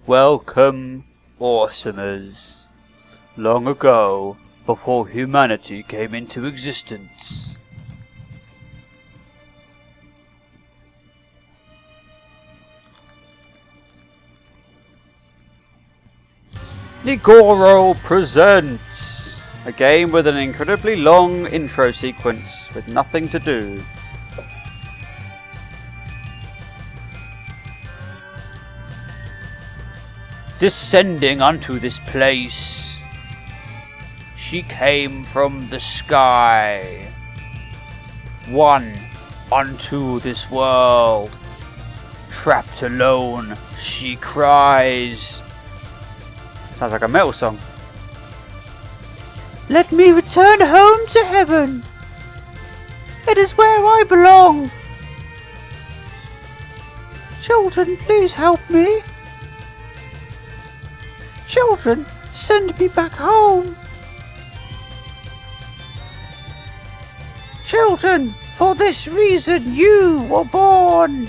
Welcome, awesomers. Long ago, before humanity came into existence, Nigoro presents a game with an incredibly long intro sequence with nothing to do. Descending unto this place, she came from the sky. One unto this world. Trapped alone, she cries. Sounds like a metal song. Let me return home to heaven. It is where I belong. Children, please help me. Children, send me back home. Children, for this reason you were born.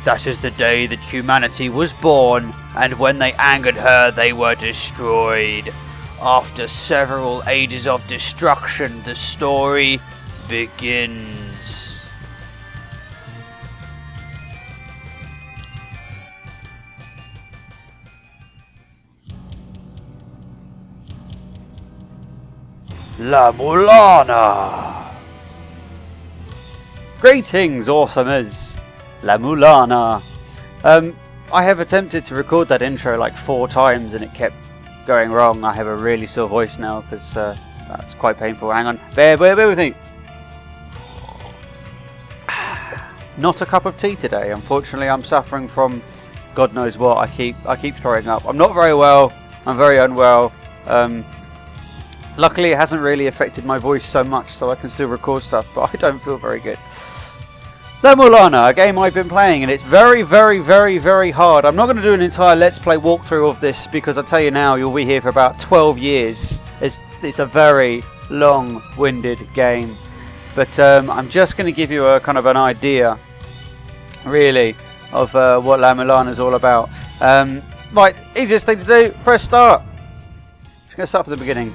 That is the day that humanity was born, and when they angered her, they were destroyed. After several ages of destruction, the story begins. La-Mulana! Greetings, awesomers! La-Mulana! I have attempted to record that intro like 4 times and it kept going wrong. I have a really sore voice now because that's quite painful. Hang on. Bear with me. Not a cup of tea today. Unfortunately, I'm suffering from God knows what. I keep throwing up. I'm not very well. I'm very unwell. Luckily, it hasn't really affected my voice so much, so I can still record stuff, but I don't feel very good. La-Mulana, a game I've been playing, and it's very, very, very, very hard. I'm not going to do an entire Let's Play walkthrough of this, because I tell you now, you'll be here for about 12 years. It's a very long-winded game. But I'm just going to give you a kind of an idea, really, of what La-Mulana is all about. Right, easiest thing to do, press start. Just going to start from the beginning.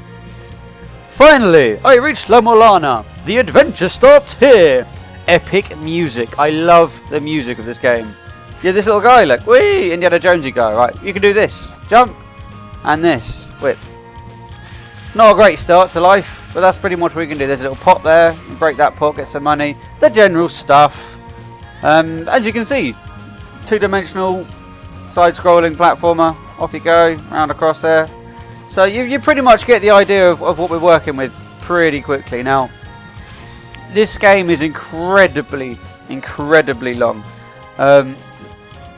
Finally, I reached La-Mulana. The adventure starts here. Epic music. I love the music of this game. Yeah, this little guy, look. Whee! Indiana Jonesy guy. Right, you can do this. Jump. And this. Whip. Not a great start to life, but that's pretty much what we can do. There's a little pot there. You break that pot, get some money. The general stuff. As you can see, 2-dimensional, side-scrolling platformer. Off you go. Round across there. So you pretty much get the idea of what we're working with pretty quickly. Now, this game is incredibly long.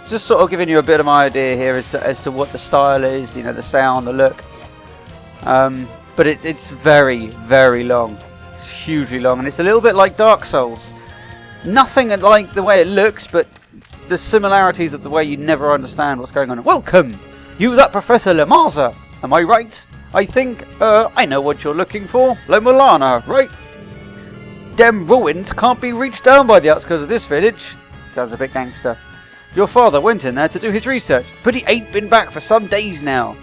Just sort of giving you a bit of an idea here as to what the style is, you know, the sound, the look. But it's very, very long. It's hugely long, and it's a little bit like Dark Souls. Nothing like the way it looks, but the similarities of the way you never understand what's going on. Welcome! You that Professor Lemaza! Am I right? I think, I know what you're looking for. La-Mulana, right? Dem ruins can't be reached down by the outskirts of this village. Sounds a bit gangster. Your father went in there to do his research, but he ain't been back for some days now.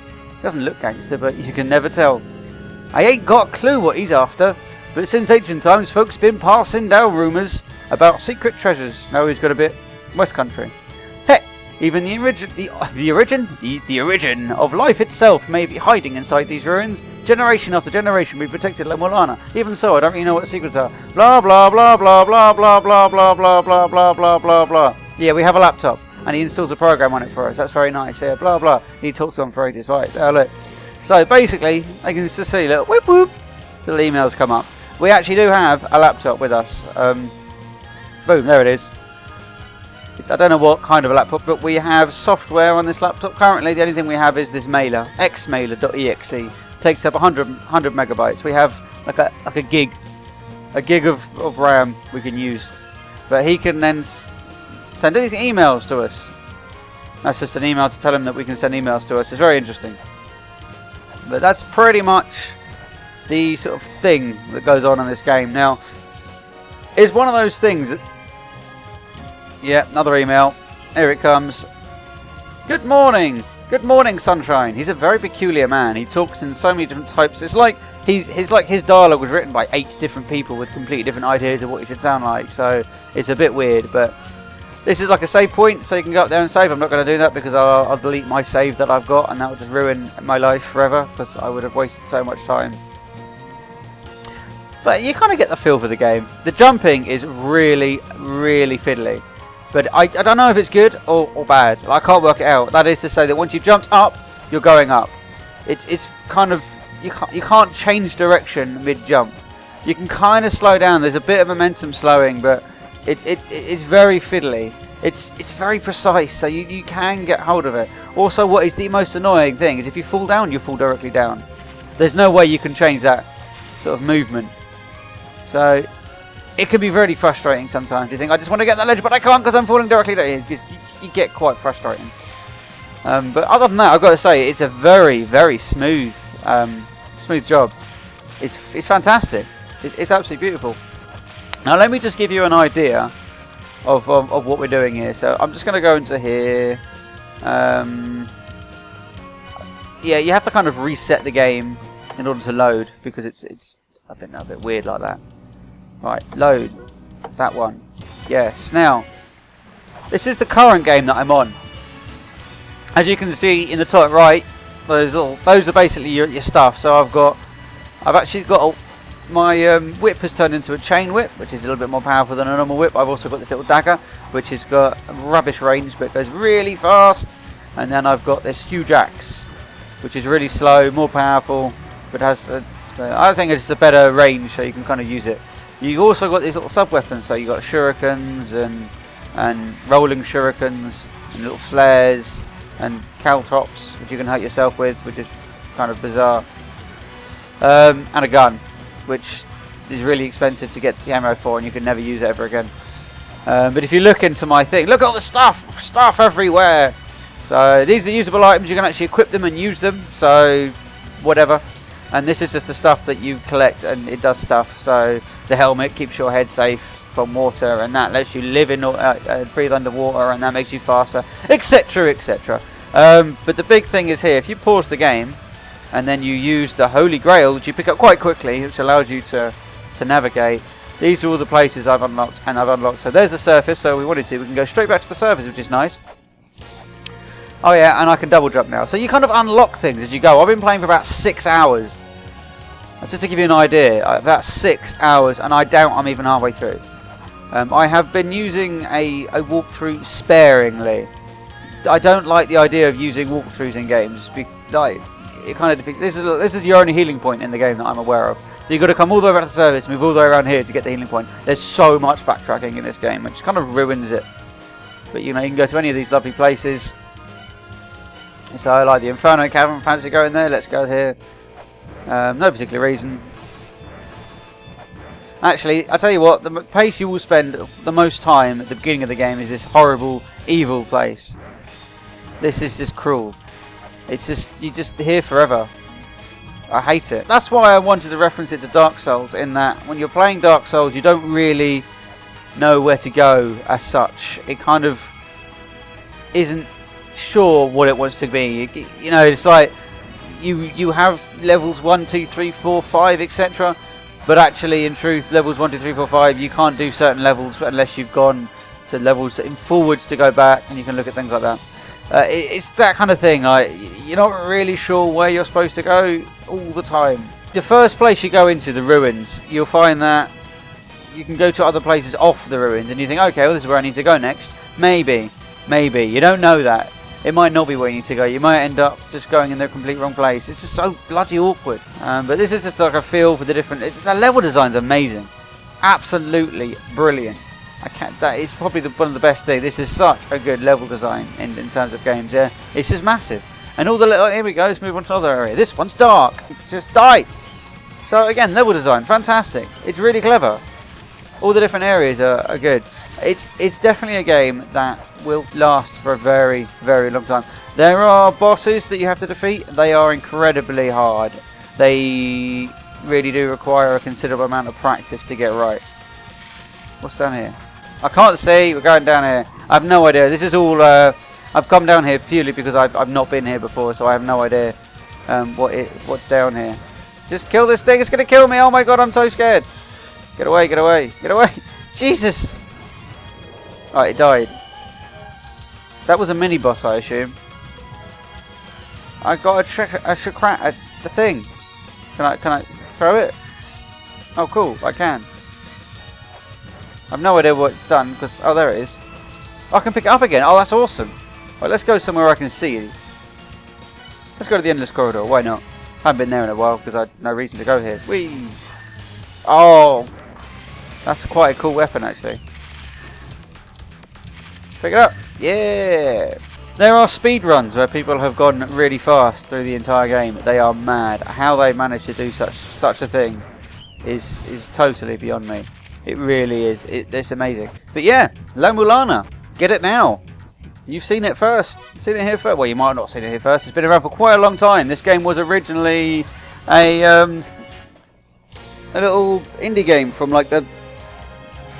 Doesn't look gangster, but you can never tell. I ain't got a clue what he's after, but since ancient times, folks been passing down rumours about secret treasures. Now he's got a bit West Country. Heck, even the origin of life itself may be hiding inside these ruins. Generation after generation we protected La-Mulana. Even so, I don't really know what the secrets are. Blah blah blah blah blah blah blah blah blah blah blah blah blah blah. Yeah, we have a laptop and he installs a program on it for us. That's very nice. Yeah, blah blah. He talks on for ages. Right, look. So basically, I can just see little whoop whoop little emails come up. We actually do have a laptop with us. Boom, there it is. I don't know what kind of a laptop, but we have software on this laptop. Currently, the only thing we have is this mailer, xmailer.exe. Takes up 100 megabytes. We have like a gig of RAM we can use, but he can then send these emails to us. That's just an email to tell him that we can send emails to us. It's very interesting. But that's pretty much the sort of thing that goes on in this game. Now, it's one of those things that... Yeah, another email. Here it comes. Good morning! Good morning, Sunshine! He's a very peculiar man. He talks in so many different types. It's like his dialogue was written by 8 different people with completely different ideas of what he should sound like. So it's a bit weird, but this is like a save point, so you can go up there and save. I'm not going to do that because I'll delete my save that I've got, and that will just ruin my life forever because I would have wasted so much time. But you kind of get the feel for the game. The jumping is really, really fiddly. But I don't know if it's good or bad. I can't work it out. That is to say that once you've jumped up, you're going up. It's kind of... You can't change direction mid-jump. You can kind of slow down. There's a bit of momentum slowing, but it's very fiddly. It's very precise, so you can get hold of it. Also, what is the most annoying thing is if you fall down, you fall directly down. There's no way you can change that sort of movement. So... it can be really frustrating sometimes. You think, I just want to get that ledge, but I can't because I'm falling directly down. You get quite frustrating. But other than that, I've got to say, it's a very, very smooth job. It's fantastic. It's absolutely beautiful. Now, let me just give you an idea of what we're doing here. So, I'm just going to go into here. Yeah, you have to kind of reset the game in order to load because it's a bit weird like that. Right, load. That one. Yes. Now, this is the current game that I'm on. As you can see in the top right, those are basically your stuff. So I've actually got my whip has turned into a chain whip, which is a little bit more powerful than a normal whip. I've also got this little dagger, which has got rubbish range, but goes really fast. And then I've got this huge axe, which is really slow, more powerful, but has I think it's a better range, so you can kind of use it. You've also got these little sub-weapons, so you've got shurikens and rolling shurikens and little flares and caltrops, which you can hurt yourself with, which is kind of bizarre. And a gun, which is really expensive to get the ammo for, and you can never use it ever again. But if you look into my thing, look at all the stuff everywhere. So these are the usable items. You can actually equip them and use them. So whatever. And this is just the stuff that you collect, and it does stuff. So the helmet keeps your head safe from water, and that lets you live in breathe underwater, and that makes you faster, etc, etc. But the big thing is here, if you pause the game and then you use the Holy Grail, which you pick up quite quickly, which allows you to navigate, these are all the places I've unlocked. So there's the surface, so we can go straight back to the surface, which is nice. Oh yeah, and I can double jump now. So you kind of unlock things as you go. I've been playing for about 6 hours. Just to give you an idea, about 6 hours, and I doubt I'm even halfway through. I have been using a walkthrough sparingly. I don't like the idea of using walkthroughs in games. It kind of this is your only healing point in the game that I'm aware of. So you've got to come all the way back to the surface, move all the way around here to get the healing point. There's so much backtracking in this game, which kind of ruins it. But you know, you can go to any of these lovely places. So I like the Inferno Cavern. Fancy going there? Let's go here. No particular reason. Actually, I tell you what, the place you will spend the most time at the beginning of the game is this horrible, evil place. This is just cruel. It's just, you're just here forever. I hate it. That's why I wanted to reference it to Dark Souls, in that when you're playing Dark Souls, you don't really know where to go as such. It kind of isn't sure what it wants to be. You know, it's like you have levels 1, 2, 3, 4, 5, etc. But actually, in truth, levels 1, 2, 3, 4, 5, you can't do certain levels unless you've gone to levels in forwards to go back, and you can look at things like that. It's that kind of thing. You're not really sure where you're supposed to go all the time. The first place you go into, the ruins, you'll find that you can go to other places off the ruins, and you think, okay, well, this is where I need to go next. Maybe. You don't know that. It might not be where you need to go. You might end up just going in the complete wrong place. It's just so bloody awkward. But this is just like a feel for the different... the level design's amazing. Absolutely brilliant. That is probably one of the best things. This is such a good level design in terms of games. Yeah, it's just massive. And all the little... Here we go. Let's move on to another area. This one's dark. Just die. So again, level design, fantastic. It's really clever. All the different areas are good. It's definitely a game that will last for a very, very long time. There are bosses that you have to defeat. They are incredibly hard. They really do require a considerable amount of practice to get right. What's down here? I can't see. We're going down here. I have no idea. This is all I've come down here purely because I've not been here before, so I have no idea what's down here. Just kill this thing, it's going to kill me. Oh my god, I'm so scared. Get away, get away, get away. Jesus. Alright, it died. That was a mini boss, I assume. I got the thing. Can I throw it? Oh cool, I can. I've no idea what it's done because oh there it is. Oh, I can pick it up again. Oh, that's awesome. Right, let's go somewhere I can see it. Let's go to the endless corridor. Why not? I haven't been there in a while because I had no reason to go here. Whee! Oh, that's quite a cool weapon actually. Pick it up. Yeah. There are speed runs where people have gone really fast through the entire game. They are mad. How they managed to do such a thing is totally beyond me. It really is. It's amazing. But yeah, La-Mulana. Get it now. You've seen it first. Seen it here first. Well, you might not have seen it here first. It's been around for quite a long time. This game was originally a little indie game from like the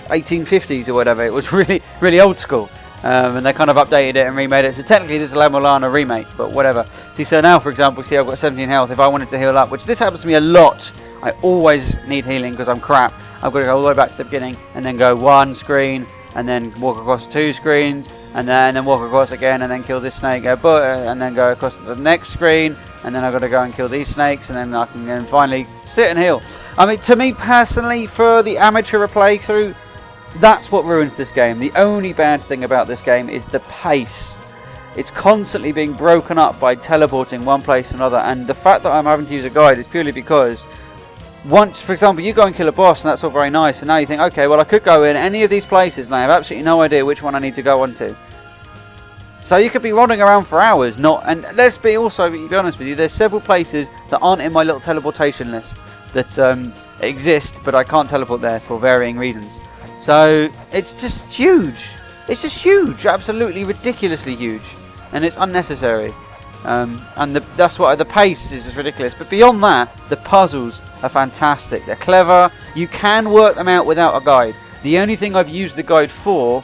1850s or whatever. It was really old school. And they kind of updated it and remade it. So technically this is a La-Mulana remake, but whatever. See, so now, for example, see I've got 17 health. If I wanted to heal up, which this happens to me a lot, I always need healing because I'm crap. I've got to go all the way back to the beginning and then go one screen and then walk across 2 screens and then walk across again and then kill this snake, and then go across to the next screen and then I've got to go and kill these snakes and then I can then finally sit and heal. I mean, to me personally, for the amateur playthrough, that's what ruins this game. The only bad thing about this game is the pace. It's constantly being broken up by teleporting one place to another, and the fact that I'm having to use a guide is purely because once, for example, you go and kill a boss and that's all very nice, and now you think, okay, well I could go in any of these places and I have absolutely no idea which one I need to go onto. So you could be wandering around for hours, and let's be honest with you, there's several places that aren't in my little teleportation list that exist, but I can't teleport there for varying reasons. So it's just huge. It's just huge, absolutely ridiculously huge, and it's unnecessary. And that's why the pace is just ridiculous. But beyond that, the puzzles are fantastic. They're clever. You can work them out without a guide. The only thing I've used the guide for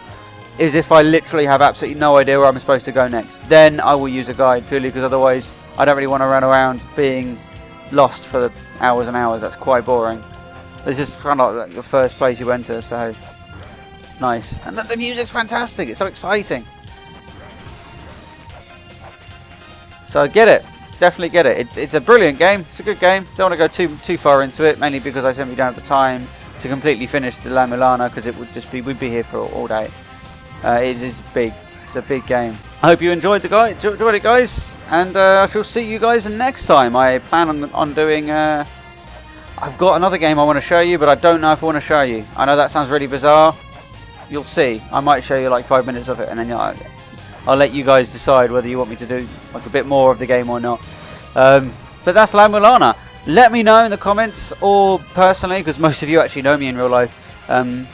is if I literally have absolutely no idea where I'm supposed to go next. Then I will use a guide, purely because otherwise I don't really want to run around being lost for hours and hours. That's quite boring. This is kind of like the first place you enter, so it's nice. And the music's fantastic. It's so exciting. So get it. Definitely get it. It's a brilliant game. It's a good game. Don't want to go too far into it, mainly because I simply don't have the time to completely finish the La-Mulana, because it would just be, we'd be here for all day. It is big. It's a big game. I hope you enjoyed enjoyed it, guys, and I shall see you guys next time. I plan on doing. I've got another game I want to show you, but I don't know if I want to show you. I know that sounds really bizarre. You'll see. I might show you like 5 minutes of it, and then I'll let you guys decide whether you want me to do like a bit more of the game or not. But that's La-Mulana. Let me know in the comments, or personally, because most of you actually know me in real life,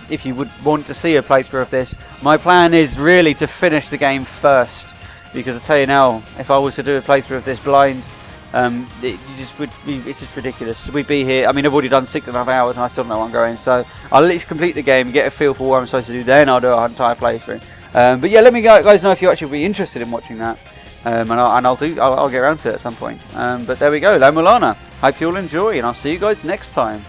if you would want to see a playthrough of this. My plan is really to finish the game first, because I tell you now, if I was to do a playthrough of this blind, it's just ridiculous. We'd be here. I mean, I've already done 6.5 hours and I still don't know where I'm going, so I'll at least complete the game, get a feel for what I'm supposed to do, then I'll do an entire playthrough. But yeah, let me guys know if you actually be interested in watching that, and I'll get around to it at some point. But there we go, La-Mulana. Hope you all enjoy, and I'll see you guys next time.